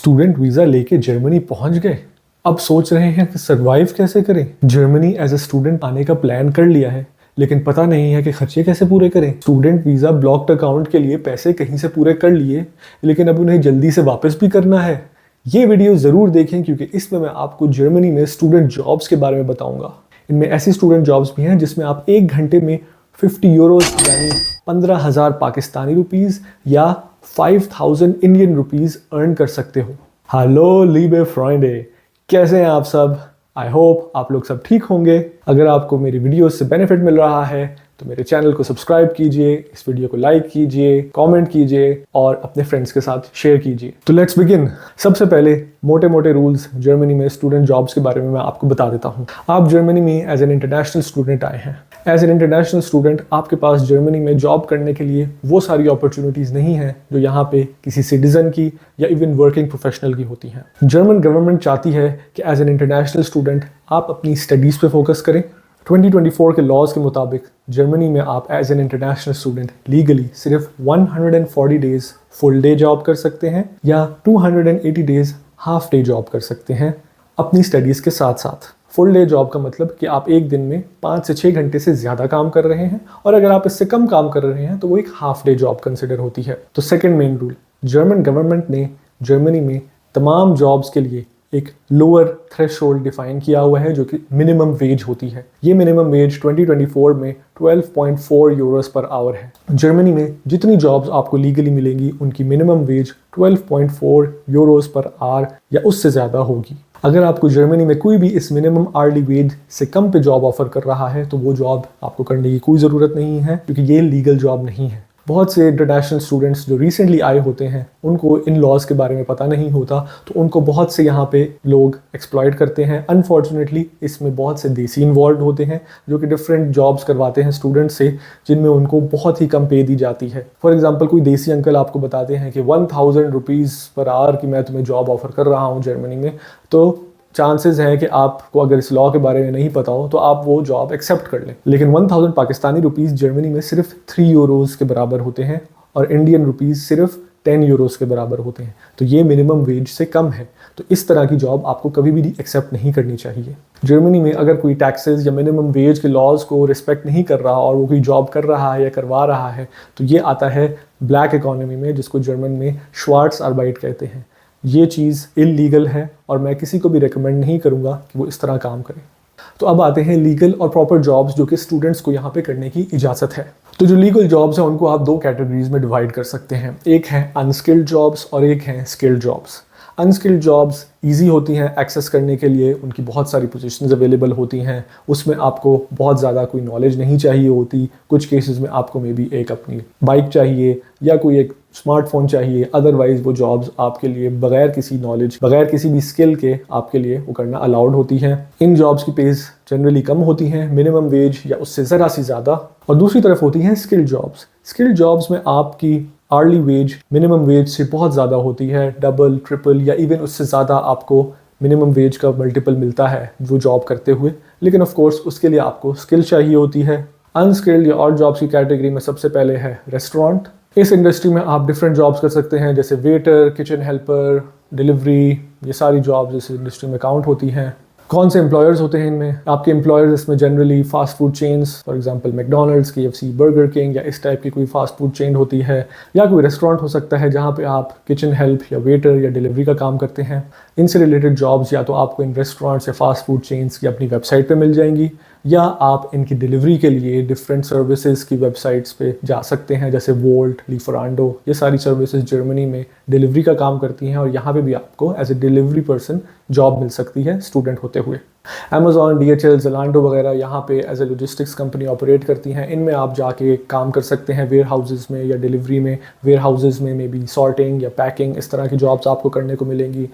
Student visa लेके Germany पहुंच गए। अब सोच रहे हैं कि सरवाइव कैसे करें। जर्मनी एज ए स्टूडेंट आने का प्लान कर लिया है, लेकिन पता नहीं है कि खर्चे कैसे पूरे करें। स्टूडेंट वीज़ा ब्लॉक्ड अकाउंट के लिए पैसे कहीं से पूरे कर लिए, लेकिन अब उन्हें जल्दी से वापस भी करना है। ये वीडियो ज़रूर देखें क्योंकि इसमें मैं आपको जर्मनी में स्टूडेंट जॉब्स के बारे में बताऊंगा। इनमें ऐसी स्टूडेंट जॉब्स भी हैं जिसमें आप 1 घंटे में 50 यूरोस यानी 15,000 पाकिस्तानी रुपीज़ या 5,000 इंडियन रुपीज़ अर्न कर सकते हो। हेलो लीबे फ्रेंडे, कैसे हैं आप सब? आई होप आप लोग सब ठीक होंगे। अगर आपको मेरी वीडियोस से बेनिफिट मिल रहा है तो मेरे चैनल को सब्सक्राइब कीजिए, इस वीडियो को लाइक कीजिए, कमेंट कीजिए और अपने फ्रेंड्स के साथ शेयर कीजिए। तो लेट्स बिगिन। सबसे पहले मोटे मोटे रूल्स जर्मनी में स्टूडेंट जॉब्स के बारे में मैं आपको बता देता हूँ। आप जर्मनी में एज एन इंटरनेशनल स्टूडेंट आए हैं। एज एन इंटरनेशनल स्टूडेंट आपके पास जर्मनी में जॉब करने के लिए वो सारी अपॉर्चुनिटीज़ नहीं हैं जो यहाँ पे किसी सिटीजन की या इवन वर्किंग प्रोफेशनल की होती हैं। जर्मन गवर्नमेंट चाहती है कि एज एन इंटरनेशनल स्टूडेंट आप अपनी स्टडीज़ पे फोकस करें। 2024 के लॉज के मुताबिक जर्मनी में आप as an international student legally सिर्फ 140 डेज फुल डे जॉब कर सकते हैं या 280 डेज हाफ डे जॉब कर सकते हैं अपनी स्टडीज़ के साथ साथ। फुल डे जॉब का मतलब कि आप एक दिन में 5 से 6 घंटे से ज़्यादा काम कर रहे हैं, और अगर आप इससे कम काम कर रहे हैं तो वो एक हाफ डे जॉब कंसिडर होती है। तो second main rule, German government ने जर्मनी में तमाम जॉब्स के लिए एक लोअर थ्रेशोल्ड डिफाइन किया हुआ है जो कि मिनिमम वेज होती है। ये मिनिमम वेज 2024 में 12.4 यूरोस पर आवर है। जर्मनी में जितनी जॉब्स आपको लीगली मिलेंगी उनकी minimum wage 12.4 Euros per our या उससे ज़्यादा होगी। अगर आपको जर्मनी में कोई भी इस मिनिमम आवर्ली वेज से कम पे जॉब ऑफर कर रहा है तो वो जॉब आपको करने की कोई ज़रूरत नहीं है, क्योंकि ये लीगल जॉब नहीं है। बहुत से इंटरनेशनल स्टूडेंट्स जो रिसेंटली आए होते हैं उनको इन लॉज के बारे में पता नहीं होता, तो उनको बहुत से यहाँ पे लोग एक्सप्लॉइट करते हैं। अनफॉर्चुनेटली इसमें बहुत से देसी इन्वॉल्व होते हैं जो कि डिफरेंट जॉब्स करवाते हैं स्टूडेंट्स से, जिनमें उनको बहुत ही कम पे दी जाती है। फॉर एग्जांपल कोई देसी अंकल आपको बताते हैं कि 1000 रुपीज़ पर आवर की मैं तुम्हें जॉब ऑफर कर रहा हूँ जर्मनी में, तो चांसेस हैं कि आपको अगर इस लॉ के बारे में नहीं पता हो तो आप वो जॉब एक्सेप्ट कर लें। लेकिन 1000 पाकिस्तानी रुपीज़ जर्मनी में सिर्फ 3 यूरोज़ के बराबर होते हैं और इंडियन रुपीज़ सिर्फ 10 यूरोज़ के बराबर होते हैं। तो ये मिनिमम वेज से कम है। तो इस तरह की जॉब आपको कभी भी एक्सेप्ट नहीं करनी चाहिए। जर्मनी में अगर कोई टैक्सेस या मिनिमम वेज के लॉज को रिस्पेक्ट नहीं कर रहा और वो कोई जॉब कर रहा है या करवा रहा है तो ये आता है ब्लैक इकोनॉमी में, जिसको जर्मन में श्वार्ट्स आर्बाइट कहते हैं। ये चीज़ इलीगल है और मैं किसी को भी रेकमेंड नहीं करूँगा कि वो इस तरह काम करें। तो अब आते हैं लीगल और प्रॉपर जॉब्स जो कि स्टूडेंट्स को यहाँ पे करने की इजाज़त है। तो जो लीगल जॉब्स हैं उनको आप 2 कैटेगरीज में डिवाइड कर सकते हैं। एक है अनस्किल्ड जॉब्स और एक है skilled jobs. Unskilled jobs easy होती हैं एक्सेस करने के लिए, उनकी बहुत सारी पोजीशंस अवेलेबल होती हैं, उसमें आपको बहुत ज़्यादा कोई नॉलेज नहीं चाहिए होती। कुछ केसेस में आपको मे बी एक अपनी बाइक चाहिए या कोई एक स्मार्टफोन चाहिए, अदरवाइज वो जॉब्स आपके लिए बगैर किसी नॉलेज, बगैर किसी भी स्किल के आपके लिए वो करना अलाउड होती हैं। इन जॉब्स की पेज जनरली कम होती हैं, मिनिमम वेज या उससे ज़रा सी ज़्यादा। और दूसरी तरफ होती हैं स्किल्ड जॉब्स। स्किल्ड जॉब्स में आपकी आर्ली वेज मिनिमम वेज से बहुत ज़्यादा होती है, डबल, ट्रिपल या इवन उससे ज़्यादा आपको मिनिमम वेज का मल्टीपल मिलता है वो जॉब करते हुए। लेकिन ऑफ कोर्स उसके लिए आपको स्किल चाहिए होती है। अनस्किल्ड या और जॉब्स की कैटेगरी में सबसे पहले है रेस्टोरेंट। इस इंडस्ट्री में आप डिफरेंट जॉब्स कर सकते हैं, जैसे वेटर, किचन हेल्पर, डिलीवरी, ये सारी जॉब्स इस इंडस्ट्री में काउंट होती हैं। कौन से एम्प्लॉयर्स होते हैं इनमें? आपके एम्प्लॉयर्स इसमें generally fast food chains, for example McDonald's, KFC, burger king या इस टाइप की कोई फास्ट फूड चेन होती है, या कोई रेस्टोरेंट हो सकता है जहाँ पे आप किचन हेल्प या वेटर या डिलीवरी का काम करते हैं। इनसे रिलेटेड जॉब्स या तो आपको इन रेस्टोरेंट्स या फास्ट फूड चेन्स की अपनी वेबसाइट पे मिल जाएंगी, या आप इनकी डिलीवरी के लिए डिफरेंट सर्विसेज की वेबसाइट्स पे जा सकते हैं, जैसे वोल्ट, लीफरांडो। ये सारी सर्विसेज जर्मनी में डिलीवरी का काम करती हैं और यहाँ पे भी आपको as a delivery person job मिल सकती है स्टूडेंट होते हुए। Amazon, DHL, Zalando वगैरह यहाँ पे as a logistics company operate करती हैं। इनमें आप जाके काम कर सकते हैं वेयर हाउसेज़ में या डिलीवरी में। वेयर हाउसेज़ में मे बी सॉर्टिंग या पैकिंग, इस तरह की जॉब्स आपको करने को मिलेंगी,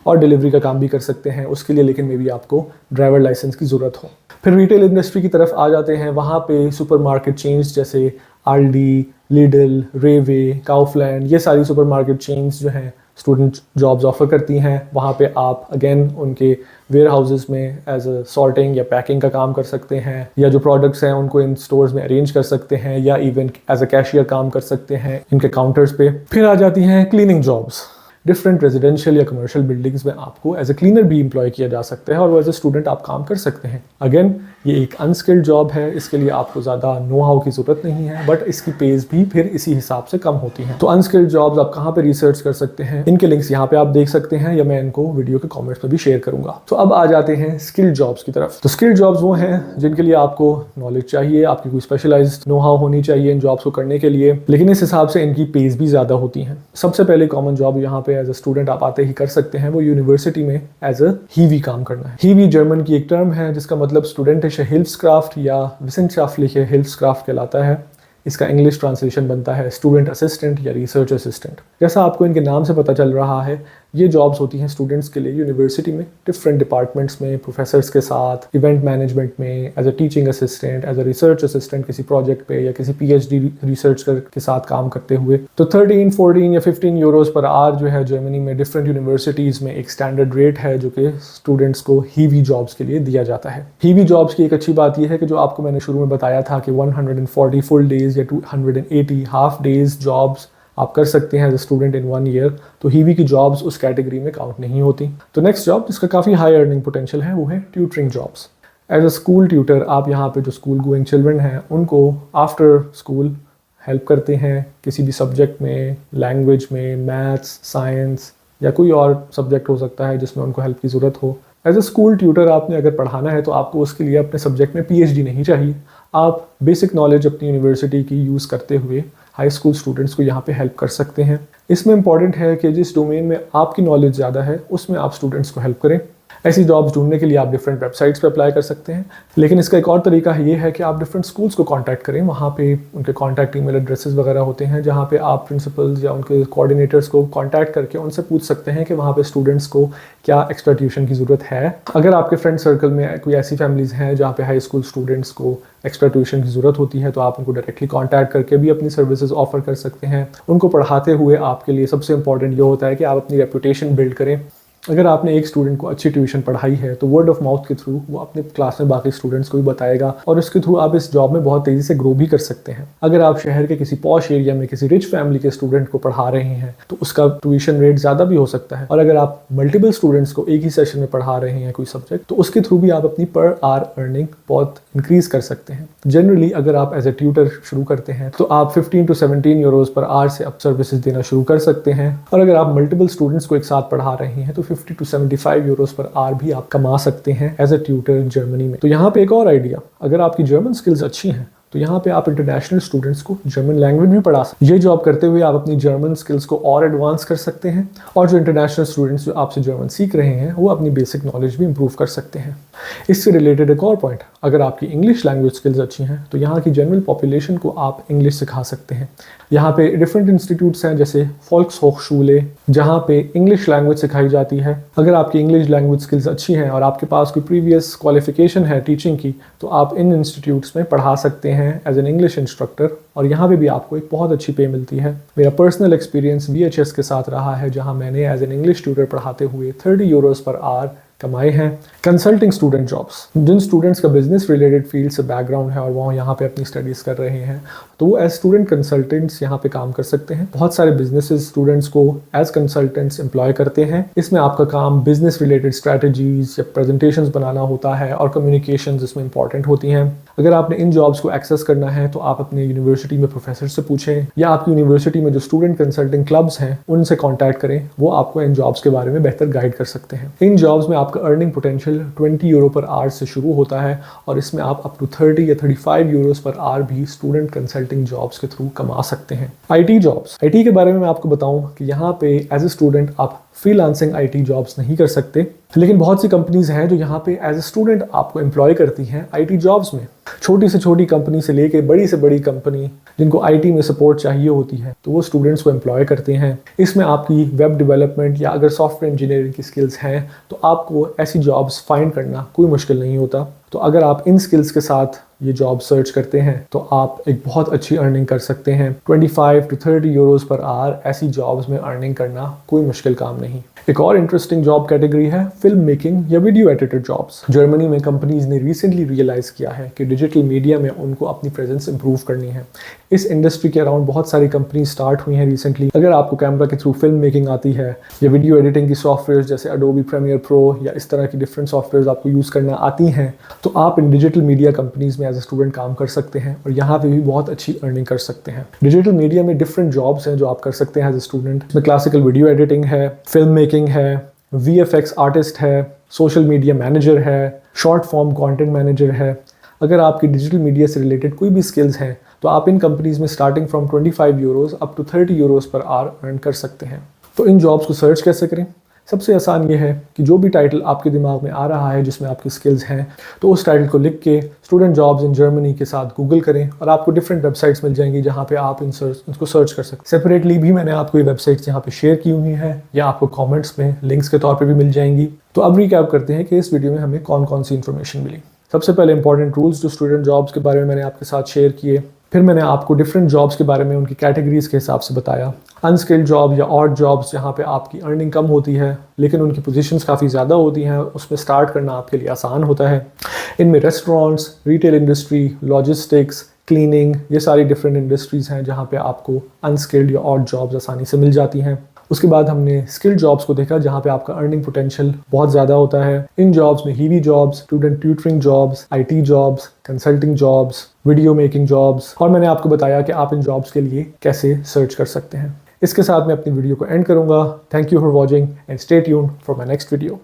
और डिलीवरी का काम भी कर सकते हैं उसके लिए, लेकिन मे बी आपको ड्राइवर लाइसेंस की ज़रूरत हो। फिर रिटेल इंडस्ट्री की तरफ आ जाते हैं। वहाँ पे सुपरमार्केट चेन्स जैसे आल्डी, लिडल, रेवे, काउफलैंड, ये सारी सुपरमार्केट चेन्स जो हैं स्टूडेंट जॉब्स ऑफर करती हैं। वहाँ पे आप अगेन उनके वेयर हाउसेज़ में एज अ सॉर्टिंग या पैकिंग का काम कर सकते हैं, या जो प्रोडक्ट्स हैं उनको इन स्टोर्स में अरेंज कर सकते हैं, या इवन एज अ कैशियर काम कर सकते हैं इनके काउंटर्स पे। फिर आ जाती हैं क्लीनिंग जॉब्स। डिफरेंट रेजिडेंशियल या कमर्शियल बिल्डिंग्स में आपको एज ए क्लीनर भी एम्प्लॉय किया जा सकता है और वो एज ए स्टूडेंट आप काम कर सकते हैं। अगेन ये एक अनस्किल्ड जॉब है, इसके लिए आपको ज़्यादा नो हाउ की ज़रूरत नहीं है, बट इसकी पेज भी फिर इसी हिसाब से कम होती हैं। तो अनस्किल्ड जॉब्स आप कहाँ पे रिसर्च कर सकते हैं, इनके लिंक्स यहाँ पे आप देख सकते हैं या मैं इनको वीडियो के कमेंट्स में भी शेयर करूंगा। तो अब आ जाते हैं स्किल्ड जॉब्स की तरफ। तो स्किल्ड जॉब्स वो हैं जिनके लिए आपको नॉलेज चाहिए, आपकी कोई स्पेशलाइज्ड नो हाउ होनी चाहिए इन जॉब्स को करने के लिए, लेकिन इस हिसाब से इनकी पेज भी ज़्यादा होती हैं। सबसे पहले कॉमन जॉब यहाँ पे एज ए स्टूडेंट आप आते ही कर सकते हैं, वो यूनिवर्सिटी में एज अ हीवी काम करना है। हीवी जर्मन की एक टर्म है जिसका मतलब स्टूडेंटिश हिल्फ्सक्राफ्ट या विसेंटशाफ्टliche हिल्फ्सक्राफ्ट कहलाता है। इसका इंग्लिश ट्रांसलेशन बनता है स्टूडेंट असिस्टेंट या रिसर्च असिस्टेंट। जैसा आपको इनके नाम से पता चल रहा है, ये जॉब्स होती हैं स्टूडेंट्स के लिए यूनिवर्सिटी में डिफरेंट डिपार्टमेंट्स में, प्रोफेसर्स के साथ, इवेंट मैनेजमेंट में, as a teaching assistant, as a research assistant किसी प्रोजेक्ट पे या किसी पीएचडी रिसर्चर के साथ काम करते हुए। तो 13, 14 या 15 यूरोज पर आवर जो है जर्मनी में डिफरेंट यूनिवर्सिटीज़ में एक स्टैंडर्ड रेट है जो कि स्टूडेंट्स को हीवी जॉब्स के लिए दिया जाता है। हीवी जॉब्स की एक अच्छी बात यह है कि जो आपको मैंने शुरू में बताया था कि 140 फुल डेज या 280 हाफ डेज जॉब्स आप कर सकते हैं as a student in 1 year, तो हीवी की जॉब्स उस कैटेगरी में काउंट नहीं होती। तो नेक्स्ट जॉब जिसका काफ़ी हाई अर्निंग पोटेंशियल है वो है tutoring jobs. As a school tutor आप यहाँ पे जो स्कूल गोइंग चिल्ड्रन हैं उनको आफ्टर स्कूल हेल्प करते हैं किसी भी सब्जेक्ट में, लैंग्वेज में, मैथ्स, साइंस या कोई और सब्जेक्ट हो सकता है जिसमें उनको हेल्प की ज़रूरत हो। एज अ स्कूल ट्यूटर आपने अगर पढ़ाना है तो आपको उसके लिए अपने सब्जेक्ट में पीएचडी नहीं चाहिए, आप बेसिक नॉलेज अपनी यूनिवर्सिटी की यूज़ करते हुए हाई स्कूल स्टूडेंट्स को यहाँ पे हेल्प कर सकते हैं। इसमें इंपॉर्टेंट है कि जिस डोमेन में आपकी नॉलेज ज़्यादा है उसमें आप स्टूडेंट्स को हेल्प करें। ऐसी जॉब्स ढूंढने के लिए आप डिफरेंट वेबसाइट्स पे अप्लाई कर सकते हैं, लेकिन इसका एक और तरीका ये है कि आप डिफरेंट स्कूल्स को कांटेक्ट करें। वहाँ पे उनके कॉन्टैक्ट ईमेल एड्रेसेस वगैरह होते हैं जहाँ पे आप प्रिंसिपल्स या उनके कोऑर्डिनेटर्स को कांटेक्ट करके उनसे पूछ सकते हैं कि वहाँ पे स्टूडेंट्स को क्या एक्स्ट्रा ट्यूशन की ज़रूरत है। अगर आपके फ्रेंड सर्कल में कोई ऐसी फैमिलीज़ हैं जहाँ पे हाई स्कूल स्टूडेंट्स को एक्स्ट्रा ट्यूशन की ज़रूरत होती है तो आप उनको डायरेक्टली कांटेक्ट करके भी अपनी सर्विसेज ऑफर कर सकते हैं। उनको पढ़ाते हुए आपके लिए सबसे इंपॉर्टेंट ये होता है कि आप अपनी रेपुटेशन बिल्ड करें। अगर आपने एक स्टूडेंट को अच्छी ट्यूशन पढ़ाई है तो वर्ड ऑफ माउथ के थ्रू वो अपने क्लास में बाकी स्टूडेंट्स को भी बताएगा और इसके थ्रू आप इस जॉब में बहुत तेज़ी से ग्रो भी कर सकते हैं। अगर आप शहर के किसी पॉश एरिया में किसी रिच फैमिली के स्टूडेंट को पढ़ा रहे हैं तो उसका ट्यूशन रेट ज़्यादा भी हो सकता है, और अगर आप मल्टीपल स्टूडेंट्स को एक ही सेशन में पढ़ा रहे हैं कोई सब्जेक्ट तो उसके थ्रू भी आप अपनी पर आवर अर्निंग बहुत इंक्रीज कर सकते हैं। जनरली अगर आप एज ए ट्यूटर शुरू करते हैं तो आप 15 to 17 यूरोज पर आवर से अब सर्विसेज देना शुरू कर सकते हैं, और अगर आप मल्टीपल स्टूडेंट्स को एक साथ पढ़ा रहे हैं तो 50 to 75 यूरोज पर आवर भी आप कमा सकते हैं एज ए ट्यूटर जर्मनी में। तो यहाँ पे एक और आइडिया, अगर आपकी जर्मन स्किल्स अच्छी हैं तो यहाँ पे आप इंटरनेशनल स्टूडेंट्स को जर्मन लैंग्वेज भी पढ़ा सकते हैं। ये जॉब करते हुए आप अपनी जर्मन स्किल्स को और एडवांस कर सकते हैं, और जो इंटरनेशनल स्टूडेंट्स जो आपसे जर्मन सीख रहे हैं वो अपनी बेसिक नॉलेज भी इंप्रूव कर सकते हैं। इससे रिलेटेड एक और पॉइंट, अगर आपकी इंग्लिश लैंग्वेज स्किल्स अच्छी हैं तो यहाँ की जनरल पॉपुलेशन को आप इंग्लिश सिखा सकते हैं। यहाँ पे डिफरेंट इंस्टीट्यूट्स हैं जैसे फोल्क्सहोchschule जहाँ पे इंग्लिश लैंग्वेज सिखाई जाती है। अगर आपकी इंग्लिश लैंग्वेज स्किल्स अच्छी हैं और आपके पास कोई प्रीवियस क्वालिफिकेशन है टीचिंग की तो आप इन इंस्टीट्यूट्स में पढ़ा सकते हैं एज एन इंग्लिश इंस्ट्रक्टर, और यहाँ पे भी आपको एक बहुत अच्छी पे मिलती है। मेरा पर्सनल एक्सपीरियंस VHS के साथ रहा है जहाँ मैंने एज एन इंग्लिश ट्यूटर पढ़ाते हुए 30 यूरोज पर आवर कमाए हैं। कंसल्टिंग स्टूडेंट जॉब्स, जिन स्टूडेंट्स का बिजनेस रिलेटेड फील्ड से बैकग्राउंड है और वो यहाँ पे अपनी स्टडीज़ कर रहे हैं तो वो एज स्टूडेंट कंसल्टेंट्स यहाँ पे काम कर सकते हैं। बहुत सारे बिजनेसेस स्टूडेंट्स को एज कंसल्टेंट्स एम्प्लॉय करते हैं। इसमें आपका काम बिजनेस रिलेटेड स्ट्रैटेजीज या प्रेजेंटेशंस बनाना होता है और कम्युनिकेशंस इसमें इंपॉर्टेंट होती हैं। अगर आपने इन जॉब्स को एक्सेस करना है तो आप अपने यूनिवर्सिटी में प्रोफेसर से पूछें या आपकी यूनिवर्सिटी में जो स्टूडेंट कंसल्टिंग क्लब्स हैं उनसे कॉन्टैक्ट करें, वो आपको इन जॉब्स के बारे में बेहतर गाइड कर सकते हैं। इन जॉब्स में आपका earning potential 20 euro per hour से शुरू होता है और इसमें आप अप टू 30 या 35 यूरोज पर आवर भी स्टूडेंट कंसल्टिंग जॉब्स के थ्रू कमा सकते हैं। IT जॉब्स, IT के बारे में मैं आपको बताऊं कि यहाँ पे एज ए स्टूडेंट आप फ्रीलांसिंग IT जॉब्स नहीं कर सकते, लेकिन बहुत सी कंपनीज हैं जो यहाँ पे एज ए स्टूडेंट आपको एम्प्लॉय करती हैं IT जॉब्स में। छोटी से छोटी कंपनी से लेके बड़ी से बड़ी कंपनी जिनको IT में सपोर्ट चाहिए होती है तो वो स्टूडेंट्स को एम्प्लॉय करते हैं। इसमें आपकी वेब डेवलपमेंट या अगर सॉफ्टवेयर इंजीनियरिंग की स्किल्स हैं तो आपको ऐसी जॉब्स फाइंड करना कोई मुश्किल नहीं होता। तो अगर आप इन स्किल्स के साथ ये जॉब सर्च करते हैं तो आप एक बहुत अच्छी अर्निंग कर सकते हैं। 25 to 30 यूरोस पर आवर ऐसी जॉब्स में अर्निंग करना कोई मुश्किल काम नहीं। एक और इंटरेस्टिंग जॉब कैटेगरी है फिल्म मेकिंग या वीडियो एडिटर जॉब्स। जर्मनी में कंपनीज ने रिसेंटली रियलाइज किया है कि डिजिटल मीडिया में उनको अपनी प्रेजेंस इंप्रूव करनी है। इस इंडस्ट्री के अराउंड बहुत सारी कंपनी स्टार्ट हुई हैं रिसेंटली। अगर आपको कैमरा के थ्रू फिल्म मेकिंग आती है या वीडियो एडिटिंग की सॉफ्टवेयर जैसे अडोबी प्रीमियर प्रो या इस तरह की डिफरेंट सॉफ्टवेयर आपको यूज़ करना आती हैं, तो आप इन डिजिटल मीडिया कंपनीज में एज ए स्टूडेंट काम कर सकते हैं और यहाँ पे भी बहुत अच्छी अर्निंग कर सकते हैं। डिजिटल मीडिया में डिफरेंट जॉब्स हैं जो आप कर सकते हैं एज ए स्टूडेंट। इसमें क्लासिकल वीडियो एडिटिंग है, फिल्म मेकिंग है, VFX आर्टिस्ट है, सोशल मीडिया मैनेजर है, शॉर्ट फॉर्म कंटेंट मैनेजर है। अगर आपकी डिजिटल मीडिया से रिलेटेड कोई भी स्किल्स हैं तो आप इन कंपनीज में starting from 25 euros up to 30 euros per hour earn कर सकते हैं। तो इन जॉब्स को सर्च कैसे करें? सबसे आसान ये है कि जो भी टाइटल आपके दिमाग में आ रहा है जिसमें आपकी स्किल्स हैं, तो उस टाइटल को लिख के स्टूडेंट जॉब्स इन जर्मनी के साथ गूगल करें और आपको डिफरेंट वेबसाइट्स मिल जाएंगी जहाँ पे आप इनको सर्च कर सकते हैं। सेपरेटली भी मैंने आपको ये वेबसाइट्स यहाँ पे शेयर की हुई हैं या आपको कमेंट्स में लिंक्स के तौर पे भी मिल जाएंगी। तो अब रिकैप करते हैं कि इस वीडियो में हमें कौन कौन सी इन्फॉर्मेशन मिली। सबसे पहले इंपॉर्टेंट रूल्स जो स्टूडेंट जॉब्स के बारे में मैंने आपके साथ शेयर किए। फिर मैंने आपको डिफरेंट जॉब्स के बारे में उनकी कैटेगरीज के हिसाब से बताया। अनस्किल्ड जॉब या ऑड जॉब्स जहाँ पे आपकी अर्निंग कम होती है लेकिन उनकी पोजीशंस काफ़ी ज़्यादा होती हैं, उसमें स्टार्ट करना आपके लिए आसान होता है। इनमें restaurants, retail industry, logistics, cleaning, ये सारी डिफरेंट इंडस्ट्रीज़ हैं जहाँ पे आपको अनस्किल्ड या ऑड जॉब्स आसानी से मिल जाती हैं। उसके बाद हमने स्किल्ड जॉब्स को देखा जहाँ पे आपका अर्निंग पोटेंशियल बहुत ज़्यादा होता है। इन जॉब्स में heavy jobs, student tutoring jobs, IT jobs, consulting jobs, video making jobs, और मैंने आपको बताया कि आप इन जॉब्स के लिए कैसे सर्च कर सकते हैं। इसके साथ मैं अपनी वीडियो को एंड करूँगा। Thank you for watching and stay tuned for my next video.